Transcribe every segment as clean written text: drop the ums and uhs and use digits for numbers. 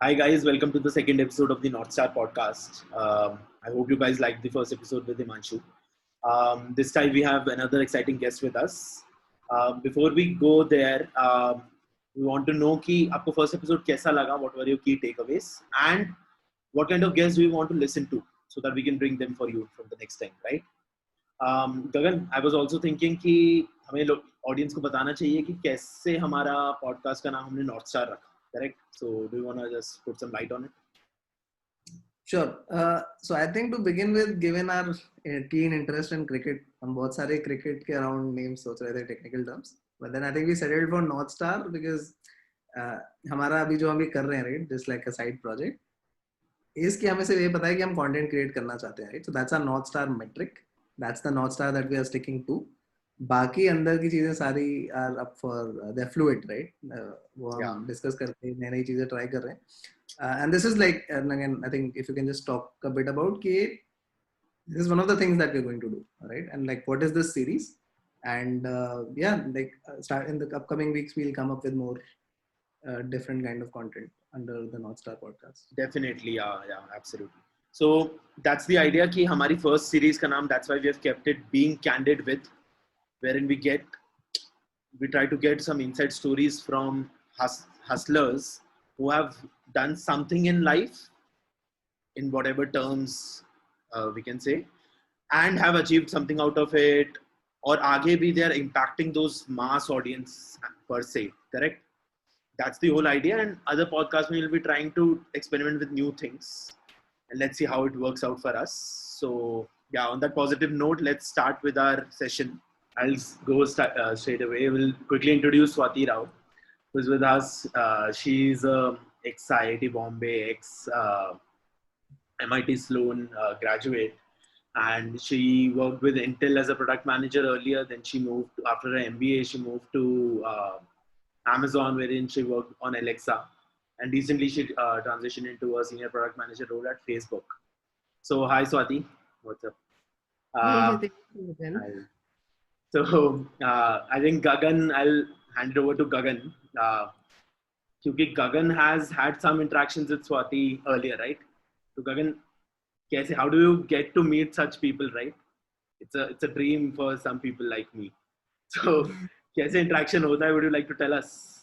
Hi guys, welcome to the second episode of the North Star podcast. I hope you guys liked the first episode with Himanshu. This time we have another exciting guest with us. Before we go there, we want to know कि आपको first episode कैसा लगा? What were your key takeaways? And what kind of guests do you want to listen to so that we can bring them for you from the next time, right? Gagan, I was also thinking कि हमें audience को बताना चाहिए कि कैसे हमारा podcast का नाम हमने नॉर्थ स्टार रखा. Correct. So, do you want to just put some light on it? Sure. So I think to begin with, given our keen interest in cricket, हम बहुत सारे cricket के around names सोच रहे थे technical terms, but then I think we settled for North Star because हमारा अभी जो हम भी कर रहे हैं, right, just like a side project, इसकी हमें सिर्फ ये पता है कि हम content create करना चाहते हैं, right? So that's our North Star metric. That's the North Star that we are sticking to. बाकी अंदर की चीजें सारी are up for they're fluid, right? वो हम discuss करके नई नई चीजें try कर रहे हैं. And this is like, and again, I think if you can just talk a bit about this is one of the things that we're going to do, right? And like, what is this series? And start in the upcoming weeks, we'll come up with more different kind of content under the North Star podcast. Definitely, yeah, absolutely. So that's the idea कि हमारी first series का नाम, that's why we have kept it Being Candid With, wherein we try to get some inside stories from hustlers who have done something in life in whatever terms we can say, and have achieved something out of it, or आगे भी they are impacting those mass audience per se, correct? That's the whole idea. And other podcasts we will be trying to experiment with new things, and let's see how it works out for us. So yeah, on that positive note, let's start with our session. I'll go straight away. We'll quickly introduce Swati Rao, who's with us. She's a ex-IIT Bombay, ex-MIT Sloan graduate, and she worked with Intel as a product manager earlier. Then she moved, after her MBA, she moved to Amazon, wherein she worked on Alexa. And recently she transitioned into a senior product manager role at Facebook. So hi Swati, what's up? So I think Gagan, I'll hand it over to Gagan. Because Gagan has had some interactions with Swati earlier, right? So Gagan, how do you get to meet such people, right? It's a dream for some people like me. So कैसे interaction होता है? Would you like to tell us?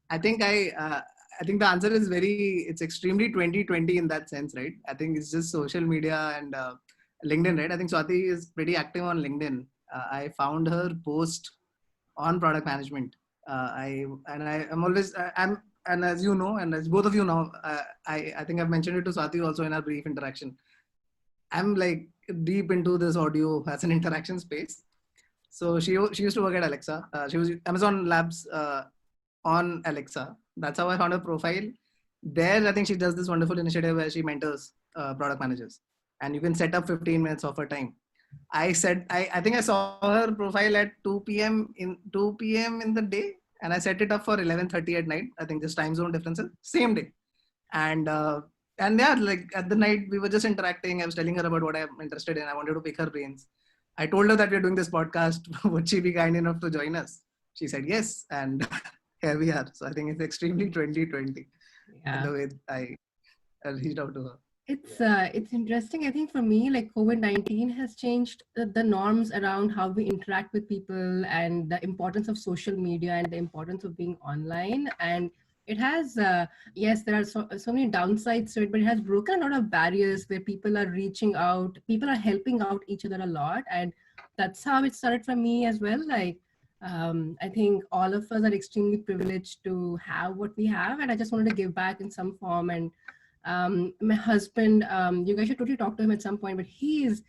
I think the answer is it's extremely 2020 in that sense, right? I think it's just social media and LinkedIn, right? I think Swati is pretty active on LinkedIn. I found her post on product management. And as you know, and as both of you know, I think I've mentioned it to Swati also in our brief interaction. I'm like deep into this audio as an interaction space. So she used to work at Alexa. She was Amazon Labs on Alexa. That's how I found her profile. There, I think she does this wonderful initiative where she mentors product managers, and you can set up 15 minutes of her time. I think I saw her profile at 2 p.m. in the day, and I set it up for 11:30 at night. I think just time zone differences, same day, and yeah, like at the night we were just interacting. I was telling her about what I'm interested in. I wanted to pick her brains. I told her that we're doing this podcast. Would she be kind enough to join us? She said yes, and here we are. So I think it's extremely 2020. Yeah. The way I reached out to her. It's interesting. I think for me, like COVID-19 has changed the norms around how we interact with people and the importance of social media and the importance of being online. And it has, yes, there are so many downsides to it, but it has broken a lot of barriers where people are reaching out, people are helping out each other a lot. And that's how it started for me as well. Like, I think all of us are extremely privileged to have what we have. And I just wanted to give back in some form. And my husband, you guys should totally talk to him at some point, but he is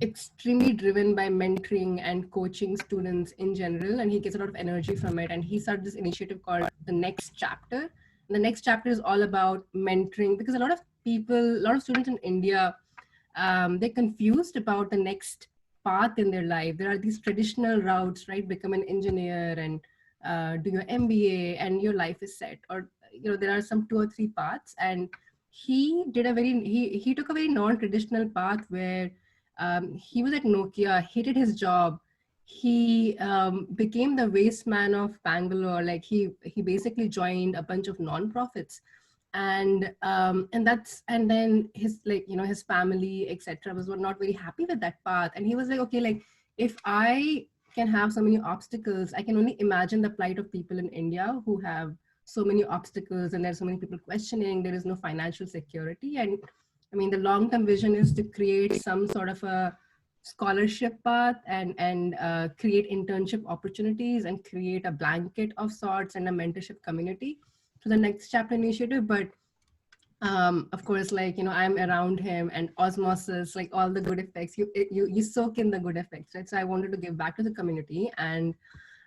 extremely driven by mentoring and coaching students in general, and he gets a lot of energy from it. And he started this initiative called The Next Chapter. And the next chapter is all about mentoring, because a lot of students in India, they're confused about the next path in their life. There are these traditional routes, right? Become an engineer and do your MBA and your life is set. Or there are some 2 or 3 paths, and he took a very non-traditional path where he was at Nokia, hated his job. he became the waste man of Bangalore. Like he basically joined a bunch of non-profits, and then his, like, you know, his family, etc., was not very happy with that path, and he was like, okay, like if I can have so many obstacles, I can only imagine the plight of people in India who have so many obstacles, and there's so many people questioning, there is no financial security. And I mean, the long-term vision is to create some sort of a scholarship path, and create internship opportunities, and create a blanket of sorts and a mentorship community for the Next Chapter initiative. But of course, like, you know, I'm around him, and osmosis, like all the good effects, you soak in the good effects, right? So I wanted to give back to the community, and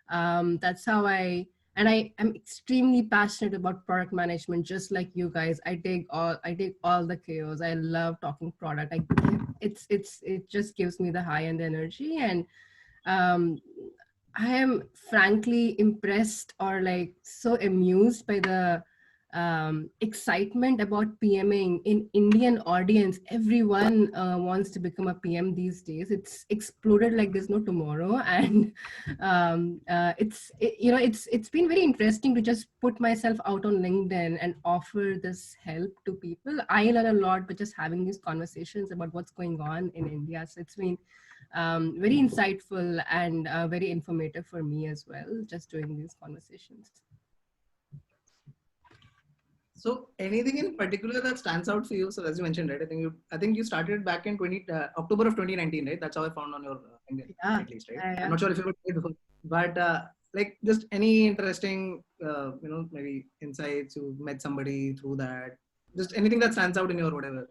that's how I am extremely passionate about product management, just like you guys. I dig all the chaos. I love talking product. It just gives me the high and the energy. And um, I am frankly impressed, or like so amused by the excitement about PMing in Indian audience. Everyone wants to become a PM these days. It's exploded like there's no tomorrow, and it's been very interesting to just put myself out on LinkedIn and offer this help to people. I learn a lot by just having these conversations about what's going on in India. So it's been very insightful and very informative for me as well, just doing these conversations. So anything in particular that stands out for you? So as you mentioned, right, I think you started back in October of 2019, right? That's how I found on your LinkedIn, at least, right? Yeah. I'm not sure if you were before, but like just any interesting, maybe insights, you met somebody through that, just anything that stands out in your whatever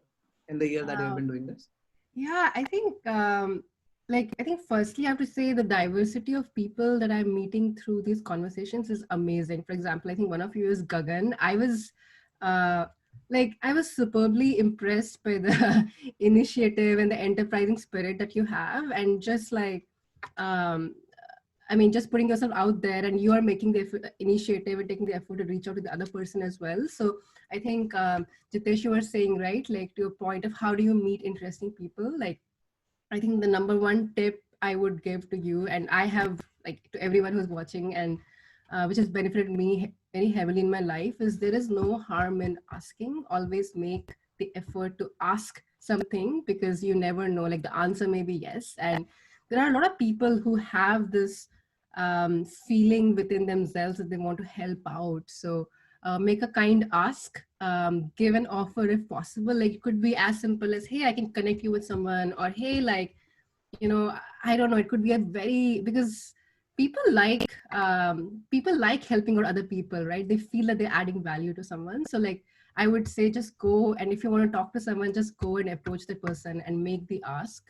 in the year that you've been doing this. Yeah, I think I think firstly I have to say the diversity of people that I'm meeting through these conversations is amazing. For example, I think one of you is Gagan. I was superbly impressed by the initiative and the enterprising spirit that you have, and just like I mean, just putting yourself out there, and you are making the initiative and taking the effort to reach out to the other person as well. So I think Jitesh, you were saying, right, like to your point of how do you meet interesting people, like I think the number one tip I would give to you, and I have, like, to everyone who's watching, and which has benefited me very heavily in my life, is there is no harm in asking. Always make the effort to ask something, because you never know, like the answer may be yes. And there are a lot of people who have this feeling within themselves that they want to help out. So make a kind ask, give an offer if possible. Like it could be as simple as, hey, I can connect you with someone, or hey, like, you know, I don't know, it could be because people like helping out other people, right? They feel that they're adding value to someone. So like I would say, just go, and if you want to talk to someone, just go and approach the person and make the ask.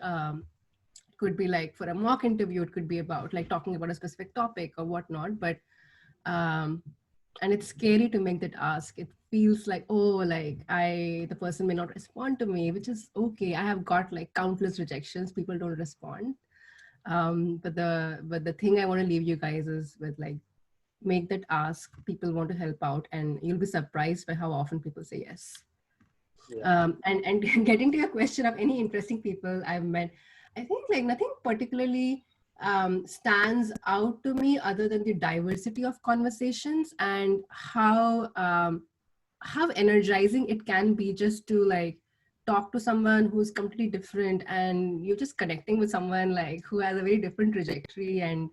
Could be like for a mock interview, it could be about like talking about a specific topic or whatnot. But and it's scary to make that ask. It feels like, oh, like the person may not respond to me, which is okay. I have got like countless rejections. People don't respond. But the thing I want to leave you guys is with, like, make that ask. People want to help out, and you'll be surprised by how often people say yes. Yeah. And getting to your question of any interesting people I've met, I think like nothing particularly stands out to me other than the diversity of conversations, and how energizing it can be just to like talk to someone who's completely different, and you're just connecting with someone like who has a very different trajectory. And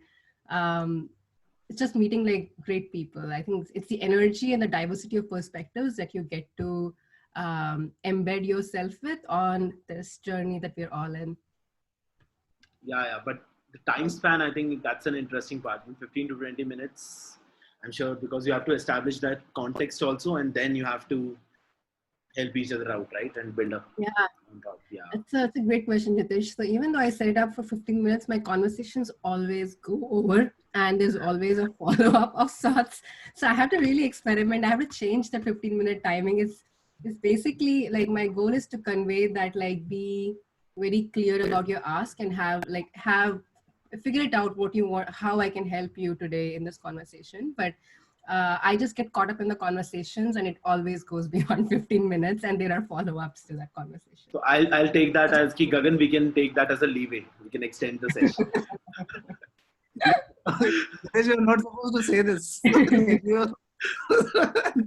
it's just meeting like great people. I think it's the energy and the diversity of perspectives that you get to embed yourself with on this journey that we're all in. Yeah, but the time span, I think that's an interesting part. 15 to 20 minutes, I'm sure, because you have to establish that context also, and then you have to help each other out, right? And build up. Yeah. On top. Yeah. That's a great question, Jitesh. So even though I set it up for 15 minutes, my conversations always go over, and there's always a follow-up of sorts. So I have to really experiment. I have to change the 15-minute timing. It's basically like my goal is to convey that, like, be very clear about your ask, and figure it out what you want, how I can help you today in this conversation. But I just get caught up in the conversations, and it always goes beyond 15 minutes, and there are follow-ups to that conversation. So I'll take that as ki Gagan, we can take that as a leeway. We can extend the session. You're not supposed to say this. If you-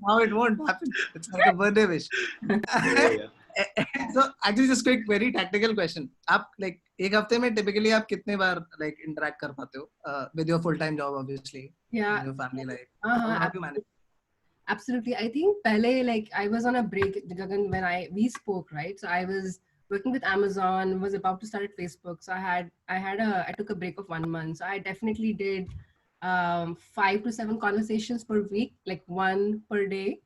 now it won't happen. It's like a birthday wish. Yeah. So actually just quick very tactical question. आप like एक हफ्ते में typically आप कितने बार like interact कर पाते हो with your full time job obviously, Yeah. your family life. Uh-huh. How do you manage? Absolutely. I think pehle, like I was on a break, Gagan, when we spoke, right? So I was working with Amazon, was about to start at Facebook. So I took a break of 1 month. So I definitely did 5 to 7 conversations per week, like one per day.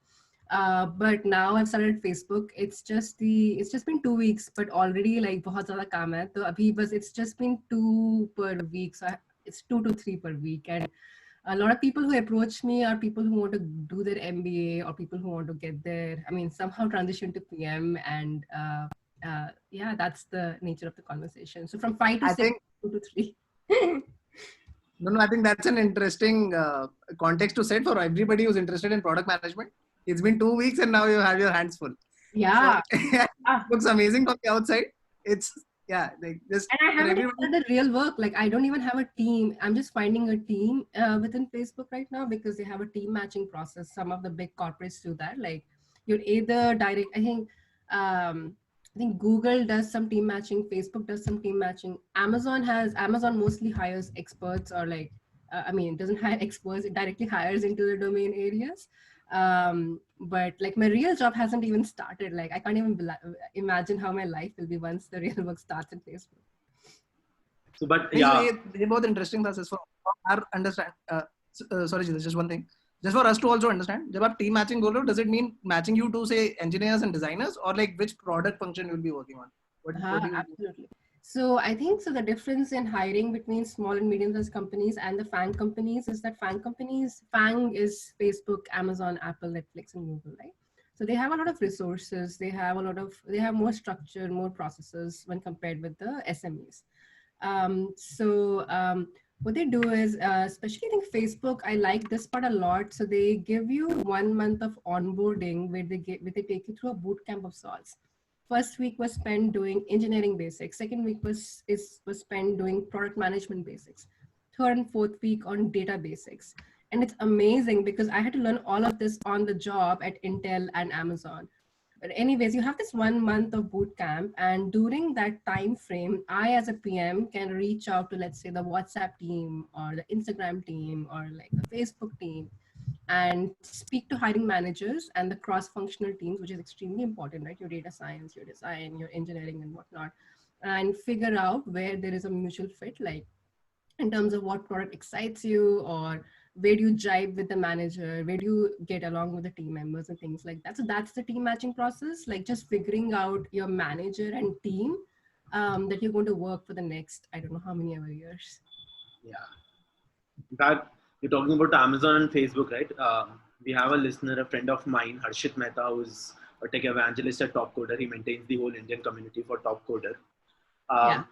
But now I've started Facebook. It's just been 2 weeks, but already like बहुत ज़्यादा काम है. तो अभी बस it's just been 2 per week. So it's 2 to 3 per week. And a lot of people who approach me are people who want to do their MBA or people who want to get there. I mean, somehow transition to PM, and yeah, that's the nature of the conversation. So from 5 to I 6, think 2 to 3. no, I think that's an interesting context to set for everybody who's interested in product management. It's been 2 weeks and now you have your hands full. Yeah. So, it looks amazing from the outside. It's like just And I for haven't everybody. started the real work. Like I don't even have a team. I'm just finding a team within Facebook right now because they have a team matching process. Some of the big corporates do that. Like you're either direct. I think Google does some team matching. Facebook does some team matching. Amazon mostly hires experts or like I mean, it doesn't hire experts. It directly hires into the domain areas. But like my real job hasn't even started. Like I can't even imagine how my life will be once the real work starts in Facebook. So, but So yeah, ये बहुत interesting process for our understand. Sorry, Jiतेsh, just one thing. Just for us to also understand, जब आप team matching बोल रहे हो, does it mean matching you to say engineers and designers, or like which product function you'll be working on? What do you do? Absolutely. So I think so the difference in hiring between small and medium-sized companies and the FANG companies is that FANG is Facebook, Amazon, Apple, Netflix, and Google, right? So they have a lot of resources. They have more structure, more processes when compared with the SMEs. What they do is, especially I think Facebook, I like this part a lot. So they give you 1 month of onboarding where they take you through a boot camp of sorts. First week was spent doing engineering basics. Second week was spent doing product management basics. Third and fourth week on data basics. And it's amazing because I had to learn all of this on the job at Intel and Amazon. But anyways, you have this 1 month of boot camp, and during that time frame, I as a PM can reach out to, let's say, the WhatsApp team or the Instagram team or like the Facebook team and speak to hiring managers and the cross-functional teams, which is extremely important, right? Your data science, your design, your engineering and whatnot, and figure out where there is a mutual fit, like in terms of what product excites you, or where do you jive with the manager, where do you get along with the team members and things like that. So that's the team matching process, like just figuring out your manager and team that you're going to work for the next, I don't know how many ever years. yeah. In fact, you're talking about Amazon and Facebook, right? We have a listener, a friend of mine, Harshit Mehta, who's a tech evangelist at Topcoder. He maintains the whole Indian community for Topcoder.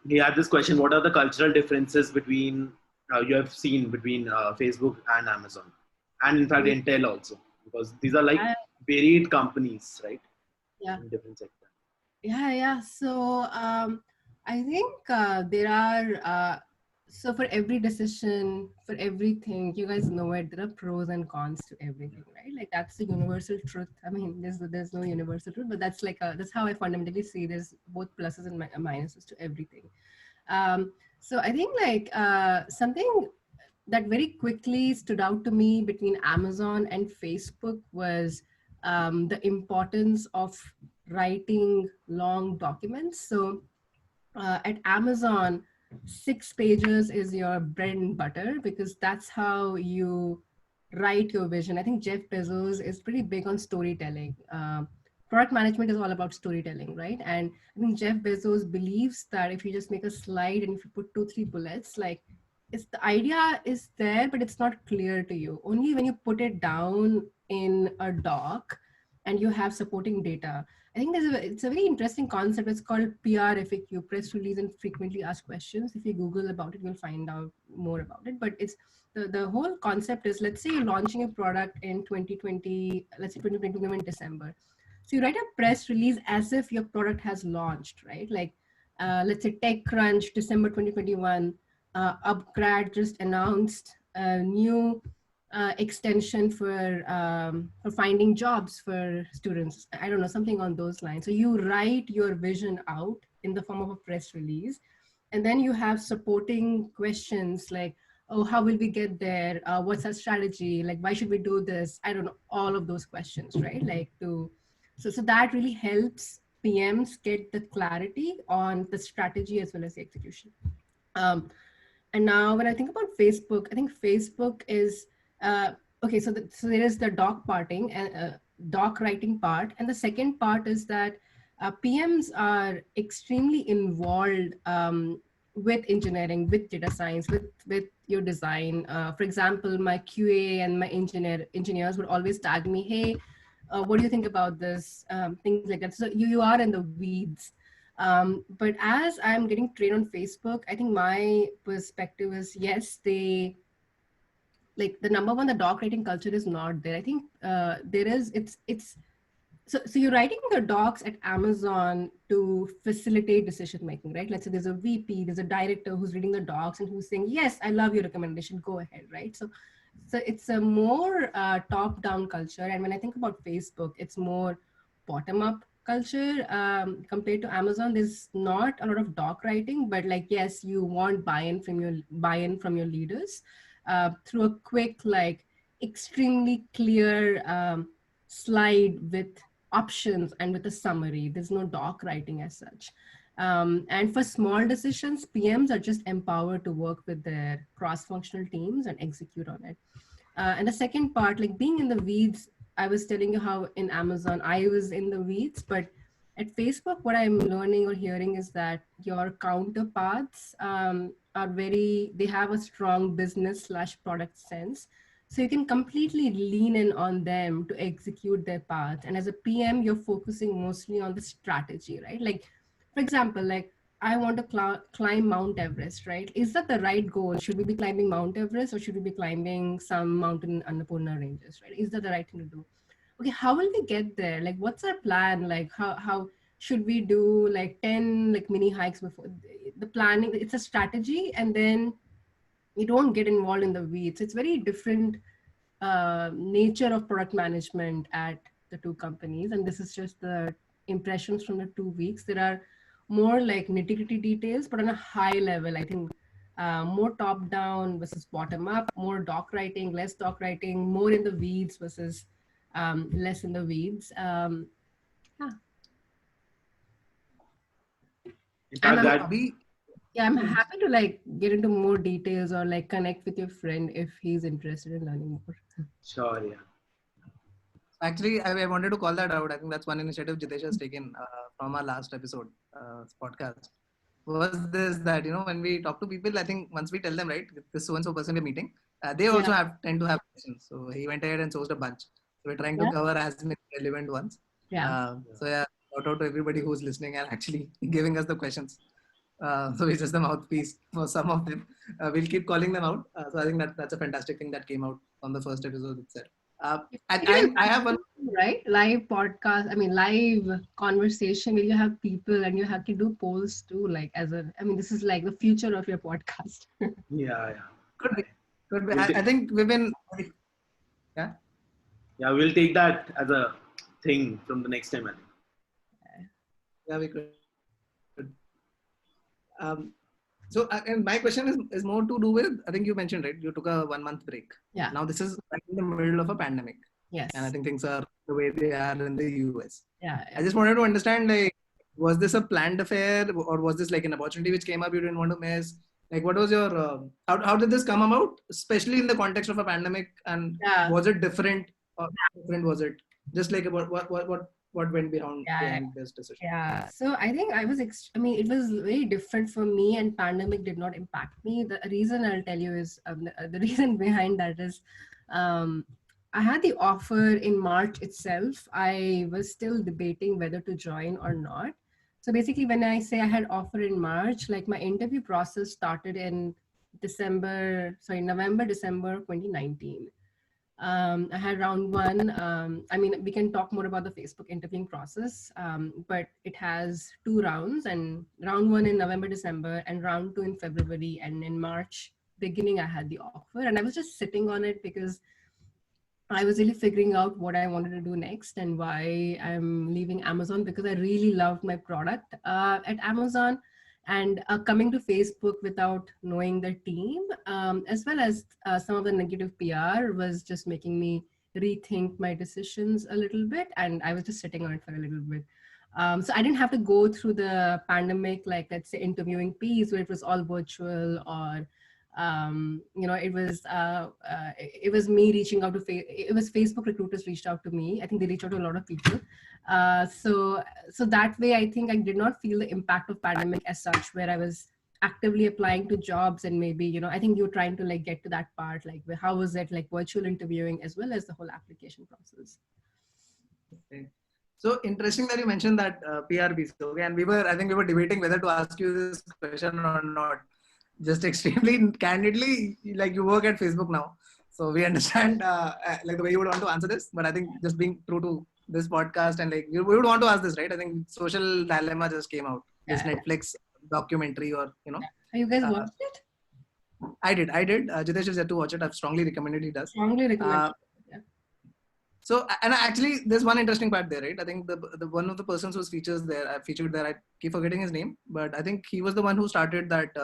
He had this question: what are the cultural differences between you have seen between Facebook and Amazon, and in fact Intel also, because these are like varied companies, right? Yeah. In different sectors. Yeah. So I think there are. So for every decision, for everything, you guys know it, there are pros and cons to everything, right? Like that's the universal truth. I mean, there's no universal truth, but that's that's how I fundamentally see there's both pluses and minuses to everything. So I think like something that very quickly stood out to me between Amazon and Facebook was the importance of writing long documents. So at Amazon, 6 pages is your bread and butter because that's how you write your vision. I think Jeff Bezos is pretty big on storytelling. Product management is all about storytelling, right? And I think Jeff Bezos believes that if you just make a slide and if you put 2-3 bullets, like it's the idea is there, but it's not clear to you. Only when you put it down in a doc and you have supporting data. I think it's a very interesting concept. It's called PR FAQ, press release and frequently asked questions. If you Google about it, you'll find out more about it. But it's the whole concept is, let's say you're launching a product in 2020, let's say 2021 in December. So you write a press release as if your product has launched, right? Like let's say TechCrunch, December 2021. UpGrad just announced a new extension for finding jobs for students. I don't know, something on those lines. So you write your vision out in the form of a press release, and then you have supporting questions like, oh, how will we get there? What's our strategy? Like, why should we do this? I don't know, all of those questions, right? Like so that really helps PMs get the clarity on the strategy as well as the execution. And now when I think about Facebook, I think Facebook is, okay, so there is the doc parting and doc writing part. And the second part is that PMs are extremely involved with engineering, with data science, with your design. For example, my QA and my engineers would always tag me, hey, what do you think about this? Things like that. So you are in the weeds. But as I'm getting trained on Facebook, I think my perspective is, yes, they, like, the number one, the doc writing culture is not there. I think there is, it's, so you're writing the docs at Amazon to facilitate decision making, right? Let's say there's a VP, there's a director who's reading the docs and who's saying, yes, I love your recommendation, go ahead, right? So it's a more top-down culture. And when I think about Facebook, it's more bottom-up culture. Compared to Amazon, there's not a lot of doc writing, but like, yes, you want buy-in from your leaders through a quick, like, extremely clear slide with options and with a summary. There's no doc writing as such. And for small decisions, PMs are just empowered to work with their cross-functional teams and execute on it. And the second part, like being in the weeds, I was telling you how in Amazon, I was in the weeds, but at Facebook, what I'm learning or hearing is that your counterparts they have a strong business/product sense. So you can completely lean in on them to execute their path. And as a PM, you're focusing mostly on the strategy, right? Like, for example, like, I want to climb Mount Everest, right? Is that the right goal? Should we be climbing Mount Everest or should we be climbing some mountain Annapurna ranges, right? Is that the right thing to do? Okay, how will we get there? Like, what's our plan? Like, how should we do like 10 like mini hikes before the planning? It's a strategy, and then you don't get involved in the weeds. It's very different nature of product management at the two companies. And this is just the impressions from the 2 weeks. There are more like nitty-gritty details, but on a high level, I think more top-down versus bottom-up, more doc writing, less doc writing, more in the weeds versus less in the weeds. Yeah. In fact, Yeah, I'm happy to like get into more details or like connect with your friend if he's interested in learning more. Sure, yeah. Actually, I wanted to call that out. I think that's one initiative Jitesh has taken from our last episode podcast. Was this that, you know, when we talk to people, I think once we tell them, right, this so-and-so person we're meeting, they also tend to have questions. So he went ahead and sourced a bunch. So we're trying to cover as many relevant ones. So yeah, shout out to everybody who's listening and actually giving us the questions. So we're just the mouthpiece for some of them. We'll keep calling them out. So I think that's a fantastic thing that came out on the first episode itself. I have one, right, live podcast. I mean, live conversation where you have people and you have to do polls too. Like, this is like the future of your podcast. Yeah. Could be. I think we've been. Yeah, we'll take that as a thing from the next time, I think. Yeah, we could. So, and my question is more to do with, I think you mentioned, right, you took a 1 month break. Yeah. Now this is right in the middle of a pandemic. Yes. And I think things are the way they are in the US. Yeah. I just wanted to understand, like, was this a planned affair or was this like an opportunity which came up you didn't want to miss? Like, what was your, how did this come about, especially in the context of a pandemic? And was it different or different was it? Just like what went behind this decision? Yeah. So I think it was very different for me, and pandemic did not impact me. The reason I'll tell you is, the reason behind that is, I had the offer in March itself. I was still debating whether to join or not. So basically, when I say I had offer in March, like my interview process started in November, December 2019. I had round one. I mean, we can talk more about the Facebook interviewing process, but it has 2 rounds, and round one in November, December, and round two in February. And in March beginning, I had the offer, and I was just sitting on it because I was really figuring out what I wanted to do next and why I'm leaving Amazon, because I really loved my product at Amazon. And coming to Facebook without knowing the team, as well as some of the negative PR, was just making me rethink my decisions a little bit. And I was just sitting on it for a little bit. So I didn't have to go through the pandemic, like let's say interviewing piece where it was all virtual, or it was me reaching out to it was Facebook recruiters reached out to me. I think they reached out to a lot of people. So that way, I think I did not feel the impact of pandemic as such, where I was actively applying to jobs. And maybe, I think you're trying to like get to that part, like how was it like virtual interviewing as well as the whole application process. Okay. So interesting that you mentioned that PR piece. Okay, and I think we were debating whether to ask you this question or not. Just extremely candidly, like you work at Facebook now, so we understand like the way you would want to answer this. But I think just being true to this podcast, and like we would want to ask this, right? I think Social Dilemma just came out, this Netflix documentary, or Have you guys watched it? I did. Jitesh is yet to watch it. I've strongly recommended he does. Strongly recommend. So, and actually, there's one interesting part there, right? I think the one of the persons who's featured there, I keep forgetting his name, but I think he was the one who started that,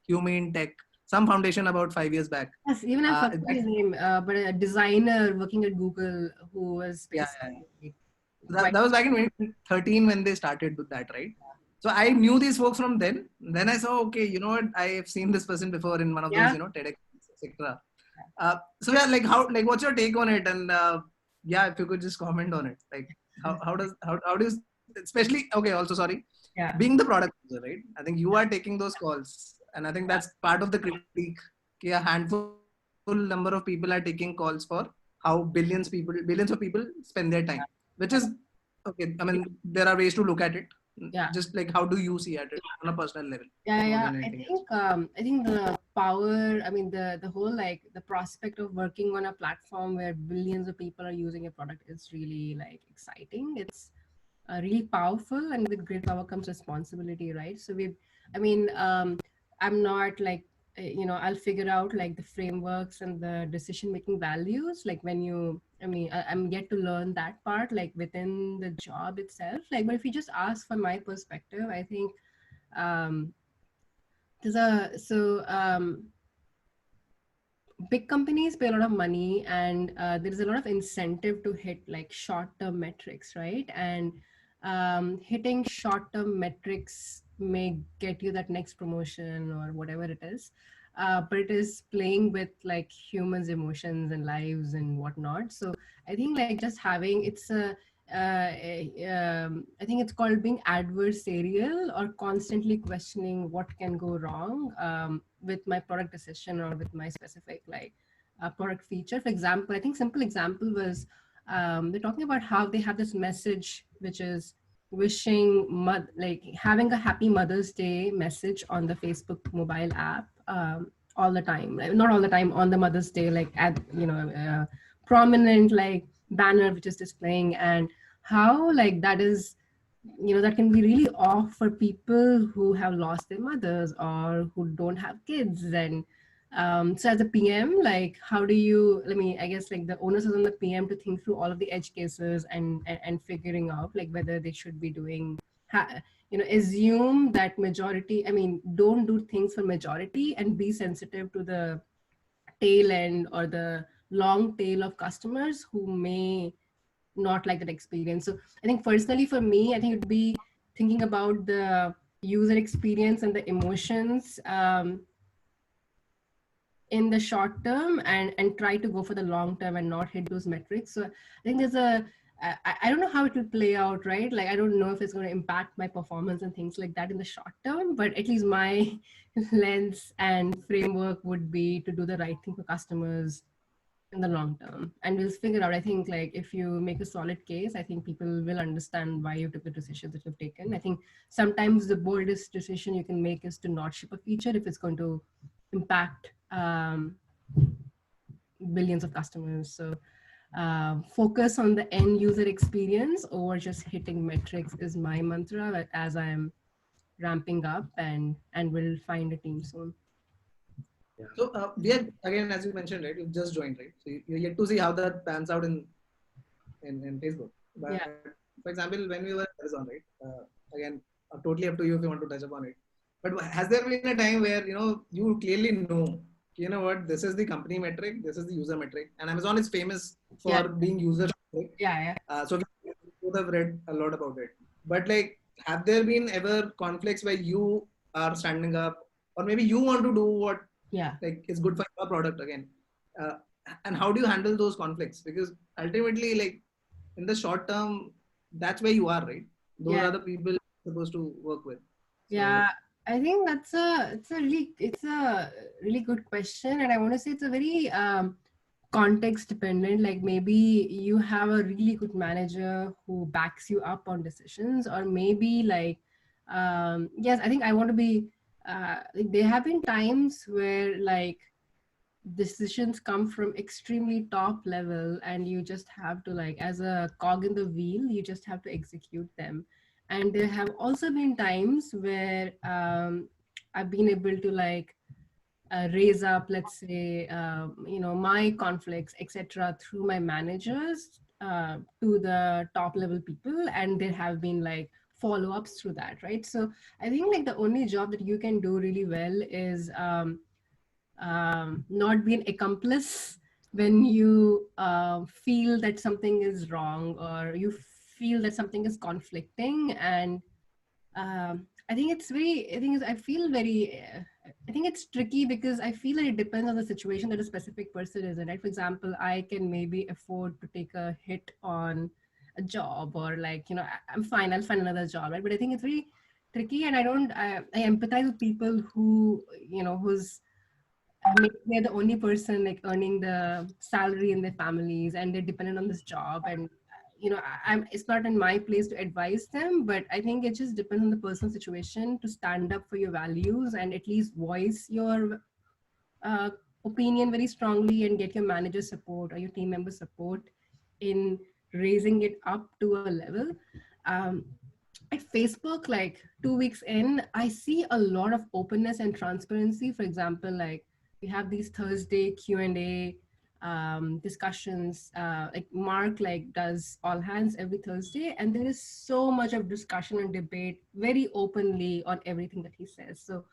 Humane Tech, some foundation about 5 years back. Yes, even I forgot his name, but a designer working at Google who was that was back in 2013 when they started with that, right? So I knew these folks from then. Then I saw, okay, you know what? I have seen this person before in one of those, TEDx, etc. So yeah, like what's your take on it? And if you could just comment on it, like how do you, especially, okay, also sorry, being the product user, right? I think you are taking those calls, and I think that's part of the critique. A handful number of people are taking calls for how billions of people spend their time, which is okay. I mean, there are ways to look at it. Just like, how do you see at it on a personal level? I think the power, I mean, the whole, like the prospect of working on a platform where billions of people are using a product is really like exciting. It's really powerful, and with great power comes responsibility, right? So I'm not like, I'll figure out like the frameworks and the decision-making values, like I'm yet to learn that part, like within the job itself. Like, but if you just ask for my perspective, I think big companies pay a lot of money, and there is a lot of incentive to hit like short-term metrics, right? And hitting short-term metrics may get you that next promotion or whatever it is, but it is playing with like humans' emotions and lives and whatnot. So I think like just having I think it's called being adversarial, or constantly questioning what can go wrong with my product decision or with my specific like product feature. For example, I think simple example was they're talking about how they have this message which is like having a happy Mother's Day message on the Facebook mobile app all the time. Not all the time, on the Mother's Day, like at prominent like banner which is displaying, and how like that is, that can be really off for people who have lost their mothers or who don't have kids. And so as a PM, like how do you, I guess like the onus is on the PM to think through all of the edge cases and figuring out like whether they should be doing, assume that majority, don't do things for majority, and be sensitive to the tail end or the long tail of customers who may not like that experience. So I think personally for me, I think it would be thinking about the user experience and the emotions in the short term, and try to go for the long term and not hit those metrics. So I think I don't know how it will play out, right? Like, I don't know if it's going to impact my performance and things like that in the short term, but at least my lens and framework would be to do the right thing for customers in the long term. And we'll figure out, I think, like if you make a solid case, I think people will understand why you took the decisions that you've taken. I think sometimes the boldest decision you can make is to not ship a feature if it's going to impact billions of customers. So focus on the end user experience over just hitting metrics is my mantra as I am ramping up, and will find a team soon. So we are, again, as you mentioned, right? You've just joined, right? So you're yet to see how that pans out in Facebook. But Yeah. for example, when we were in Amazon, right? Again, totally up to you if you want to touch upon it. But has there been a time where you clearly know, you know what, this is the company metric, this is the user metric, and Amazon is famous for Yeah. being user centric. Yeah. So we both have read a lot about it. But like, have there been ever conflicts where you are standing up, or maybe you want to do what Yeah. like is good for your product again? Uh, and how do you handle those conflicts? Because ultimately, like in the short term, that's where you are, right? Those Yeah. are the people you're supposed to work with. So, Yeah, I think it's a really good question, and I want to say it's a very context dependent. Like maybe you have a really good manager who backs you up on decisions, or maybe like yes, I think I want to be. Like there have been times where like decisions come from extremely top level, and you just have to, like, as a cog in the wheel, you just have to execute them. And there have also been times where I've been able to like raise up, let's say, my conflicts, etc., through my managers to the top level people, and there have been like follow-ups through that, right? So I think like the only job that you can do really well is not be an accomplice when you feel that something is wrong, or you feel that something is conflicting. And I think it's very, I feel very, I think it's tricky because I feel that it depends on the situation that a specific person is in, right? For example, I can maybe afford to take a hit on a job, or like, I'm fine, I'll find another job, right? But I think it's very tricky, and I empathize with people who, who's maybe they're the only person like earning the salary in their families, and they're dependent on this job. And it's not in my place to advise them, but I think it just depends on the person's situation to stand up for your values and at least voice your uh, opinion very strongly, and get your manager support or your team member support in raising it up to a level. um, at Facebook, like 2 weeks in, I see a lot of openness and transparency. For example, like we have these Thursday Q&A discussions. Like Mark like does all hands every Thursday, and there is so much of discussion and debate very openly on everything that he says. So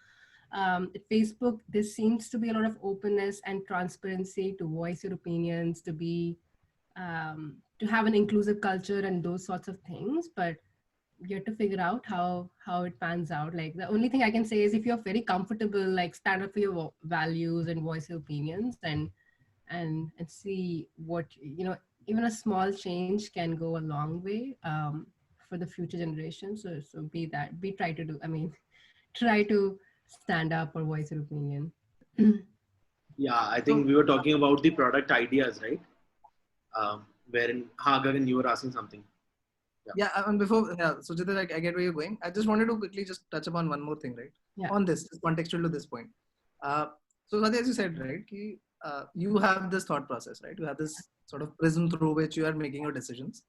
at Facebook, there seems to be a lot of openness and transparency to voice your opinions, to have an inclusive culture and those sorts of things. But you have to figure out how it pans out. Like the only thing I can say is, if you're very comfortable, like stand up for your values and voice your opinions, and see what, even a small change can go a long way for the future generation. So try to do, I mean, try to stand up or voice your opinion. Yeah, I think we were talking about the product ideas, right? Wherein Gagan, you were asking something. Yeah, and before, so Jitendra, I get where you're going. I just wanted to quickly just touch upon one more thing, right? Yeah. On this, contextual to this point. So Swati, as you said, right, you have this thought process, right? You have this sort of prism through which you are making your decisions.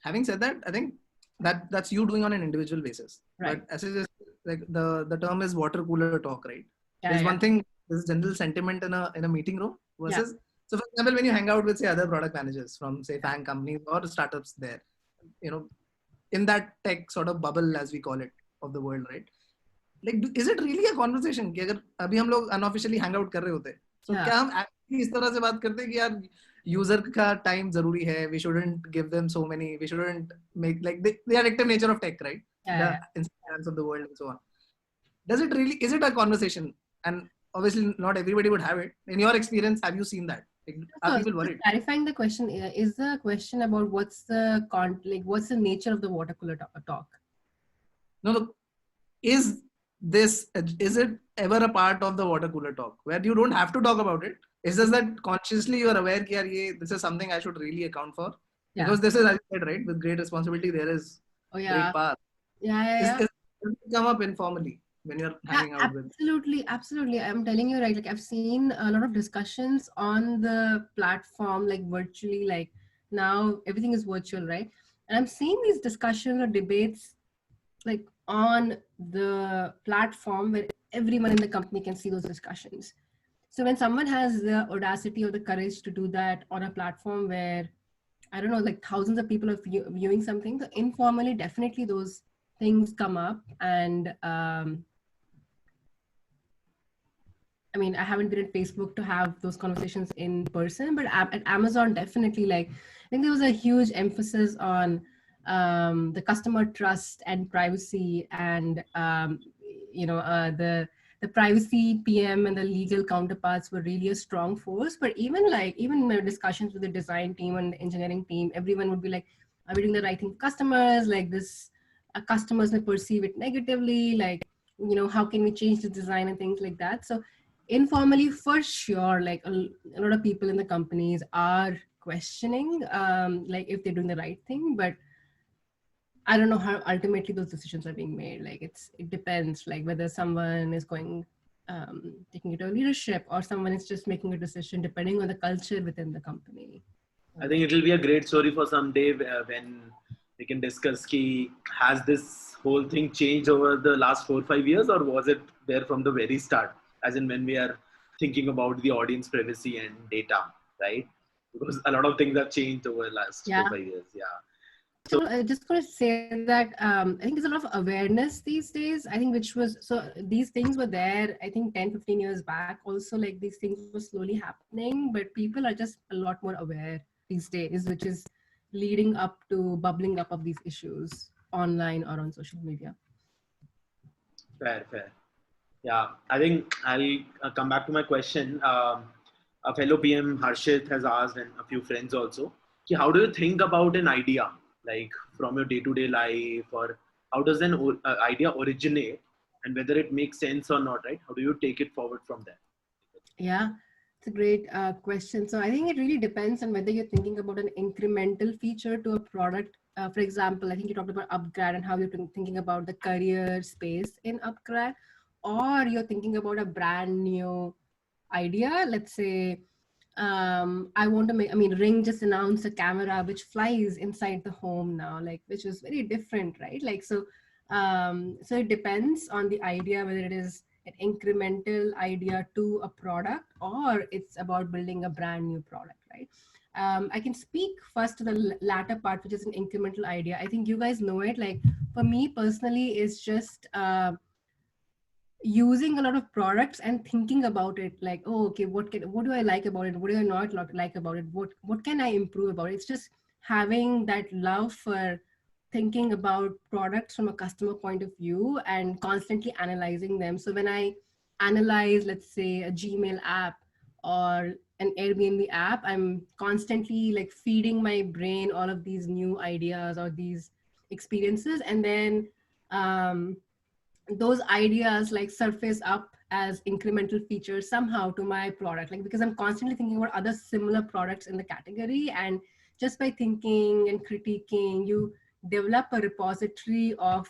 Having said that, I think that's you doing on an individual basis. Right. But as I just, like the term is water cooler talk, right? Yeah, There's yeah. one thing, there's general sentiment in a meeting room versus, so for example, when you hang out with say other product managers from say FAANG companies or startups there, in that tech sort of bubble, as we call it, of the world, right? Like, is it really a conversation कि अगर अभी हम लोग unofficially hang out कर रहे होते, so क्या हम actually इस तरह से बात करते हैं कि यार user का time जरूरी है, we shouldn't give them so many, we shouldn't make like the addictive nature of tech, right? The Instagrams of the world and so on. Does it really, is it a conversation? And obviously not everybody would have it. In your experience, have you seen that? Like, are people worried? Clarifying the question, is the question about what's the nature of the water cooler talk? No, is it ever a part of the water cooler talk where you don't have to talk about it? It's just that consciously you are aware that this is something I should really account for. Yeah. Because this is, as you said, right, with great responsibility, there is great power. Yeah. Does it come up informally? when you're hanging out with? Absolutely. I'm telling you, right? Like I've seen a lot of discussions on the platform, like virtually, like now everything is virtual, right? And I'm seeing these discussions or debates like on the platform where everyone in the company can see those discussions. So when someone has the audacity or the courage to do that on a platform where, I don't know, like thousands of people are viewing something, so informally, definitely those things come up. And I mean, I haven't been at Facebook to have those conversations in person, but at Amazon, definitely, like, I think there was a huge emphasis on the customer trust and privacy, and the privacy PM and the legal counterparts were really a strong force. But even my discussions with the design team and the engineering team, everyone would be like, "Are we doing the right thing for customers? Like this, customers may perceive it negatively. Like, how can we change the design and things like that?" So informally, for sure, like a lot of people in the companies are questioning like if they're doing the right thing, but I don't know how ultimately those decisions are being made. Like it depends, like whether someone is going taking it to leadership or someone is just making a decision depending on the culture within the company. I think it will be a great story for someday when we can discuss ki, has this whole thing changed over the last 4 or 5 years, or was it there from the very start? As in when we are thinking about the audience privacy and data, right? Because a lot of things have changed over the last 4 or 5 years. Yeah. So I just going to say that I think there's a lot of awareness these days. I think these things were there, I think 10, 15 years back. Also, like these things were slowly happening, but people are just a lot more aware these days, which is leading up to bubbling up of these issues online or on social media. Fair. Yeah, I think I'll come back to my question. A fellow PM, Harshit, has asked, and a few friends also, ki, how do you think about an idea, like from your day-to-day life, or how does an idea originate, and whether it makes sense or not, right? How do you take it forward from there? Yeah, it's a great question. So I think it really depends on whether you're thinking about an incremental feature to a product. For example, I think you talked about Upgrad and how you're thinking about the career space in Upgrad, or you're thinking about a brand new idea. Let's say I want to make, I mean, Ring just announced a camera which flies inside the home now, like, which is very different, right? Like, so it depends on the idea, whether it is an incremental idea to a product or it's about building a brand new product, right? I can speak first to the latter part, which is an incremental idea. I think you guys know it. Like for me personally, it's just using a lot of products and thinking about it, like, oh, okay, what do I like about it? What do I not like about it? What can I improve about it? It's just having that love for thinking about products from a customer point of view and constantly analyzing them. So when I analyze, let's say, a Gmail app or an Airbnb app, I'm constantly like feeding my brain all of these new ideas or these experiences, and then those ideas like surface up as incremental features somehow to my product, like because I'm constantly thinking about other similar products in the category, and just by thinking and critiquing, you develop a repository of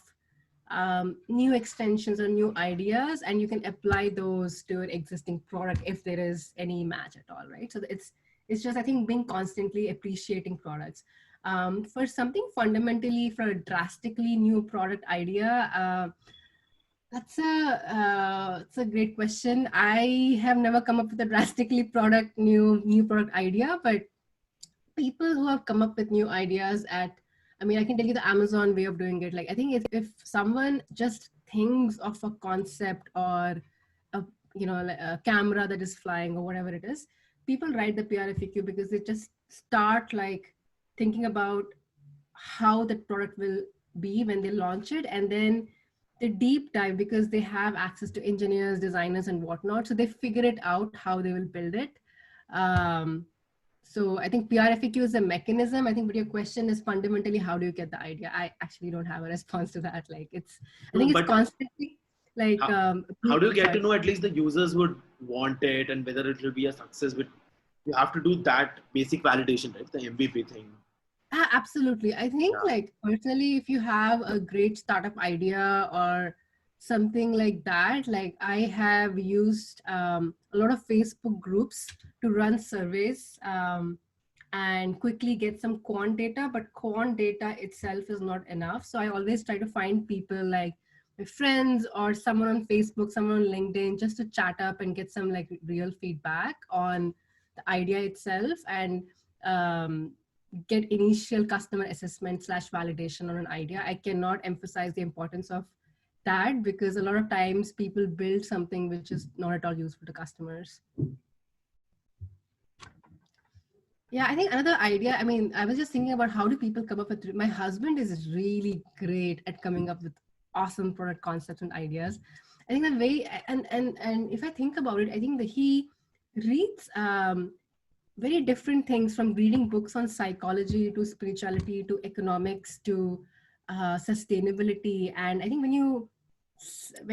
new extensions or new ideas, and you can apply those to an existing product if there is any match at all, right? So it's just, I think, being constantly appreciating products. For something fundamentally, for a drastically new product idea, it's a great question. I have never come up with a drastically new product idea, but people who have come up with new ideas I mean, I can tell you the Amazon way of doing it. Like, I think if someone just thinks of a concept or like a camera that is flying or whatever it is, people write the PRFAQ because they just start like thinking about how the product will be when they launch it, and then they deep dive because they have access to engineers, designers, and whatnot. So they figure it out how they will build it. So I think PRFAQ is a mechanism. I think, but your question is fundamentally, how do you get the idea? I actually don't have a response to that. Like I think it's constantly like. How do you get to know at least the users would want it and whether it will be a success? But you have to do that basic validation, right? The MVP thing. Absolutely. I think like personally, if you have a great startup idea or something like that. Like I have used a lot of Facebook groups to run surveys and quickly get some quant data, but quant data itself is not enough. So I always try to find people like my friends or someone on Facebook, someone on LinkedIn, just to chat up and get some like real feedback on the idea itself, and um, get initial customer assessment / validation on an idea. I cannot emphasize the importance of that, because a lot of times people build something which is not at all useful to customers. Yeah, I think another idea, I mean, I was just thinking about how do people come up with, my husband is really great at coming up with awesome product concepts and ideas. I think that way, and if I think about it, I think that he reads very different things, from reading books on psychology to spirituality to economics to sustainability. And I think when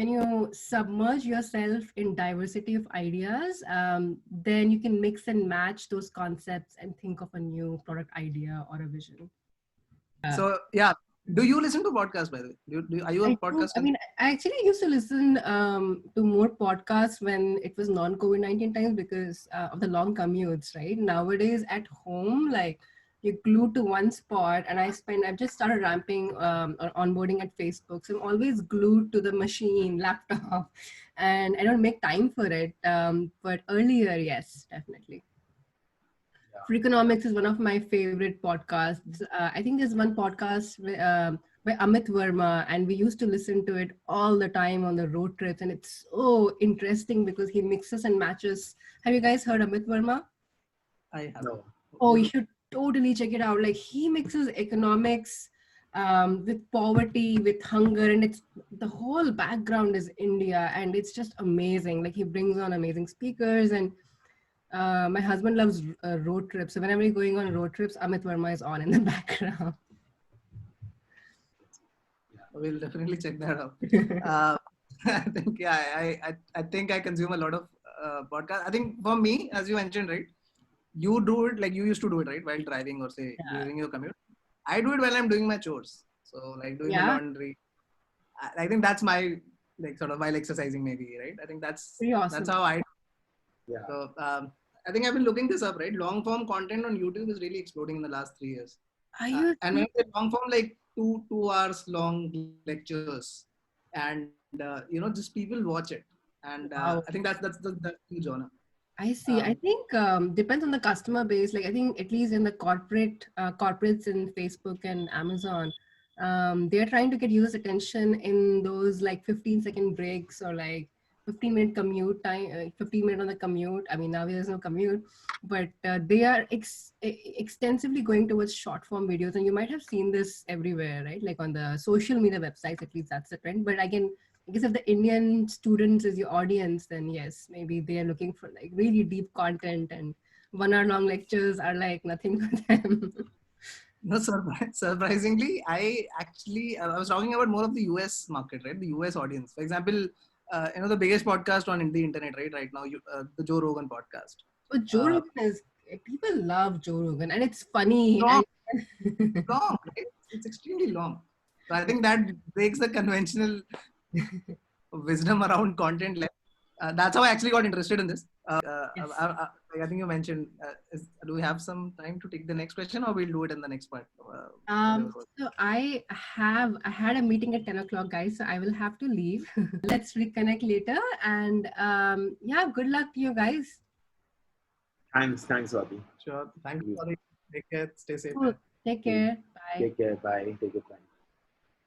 you submerge yourself in diversity of ideas, then you can mix and match those concepts and think of a new product idea or a vision. So yeah, do you listen to podcasts, by the way? Are you a podcast? I mean, I actually used to listen to more podcasts when it was non-COVID-19 times, because of the long commutes, right? Nowadays at home, like you're glued to one spot, and I've just started ramping or onboarding at Facebook. So I'm always glued to the machine, laptop, and I don't make time for it. But earlier, yes, definitely. Freakonomics is one of my favorite podcasts. I think there's one podcast by Amit Verma, and we used to listen to it all the time on the road trips. And it's so interesting because he mixes and matches. Have you guys heard Amit Verma? I have. No. Oh, you should totally check it out. Like he mixes economics with poverty, with hunger, and it's the whole background is India, and it's just amazing. Like he brings on amazing speakers, and my husband loves road trips. So whenever we're going on road trips, Amit Verma is on in the background. We'll definitely check that out. I think I think I consume a lot of podcasts. I think for me, as you mentioned, right, you do it like you used to do it, right, while driving or say during your commute. I do it while I'm doing my chores. So like doing the laundry. I think that's my like sort of while exercising maybe, right? I think that's awesome. That's how I. Yeah. So I think I've been looking this up, right? Long form content on YouTube is really exploding in the last 3 years. And when I say long form, like 2 hours long lectures, and just people watch it, and I think that's the huge honor. I see. I think depends on the customer base. Like I think at least in the corporates in Facebook and Amazon, they're trying to get users' attention in those like 15-second breaks, or like 15-minute commute time, 15 minutes on the commute. I mean, now there's no commute, but they are extensively going towards short form videos. And you might have seen this everywhere, right? Like on the social media websites, at least that's the trend. But again, I guess if the Indian students is your audience, then yes, maybe they are looking for like really deep content, and 1 hour long lectures are like nothing for them. No, surprisingly, I was talking about more of the US market, right? The US audience. For example, the biggest podcast on the internet, right now, the Joe Rogan podcast. But Joe Rogan is, people love Joe Rogan, and it's funny. Long, long, right? It's extremely long. So I think that breaks the conventional wisdom around content. That's how I actually got interested in this. Yes. I think you mentioned, do we have some time to take the next question, or we'll do it in the next part? So I had a meeting at 10 o'clock, guys, so I will have to leave. Let's reconnect later. And yeah, good luck to you guys. Thanks, Swati. Sure. Thank you. Take care. Stay safe. Cool. Take care. Bye. Take care. Bye. Take it. Bye.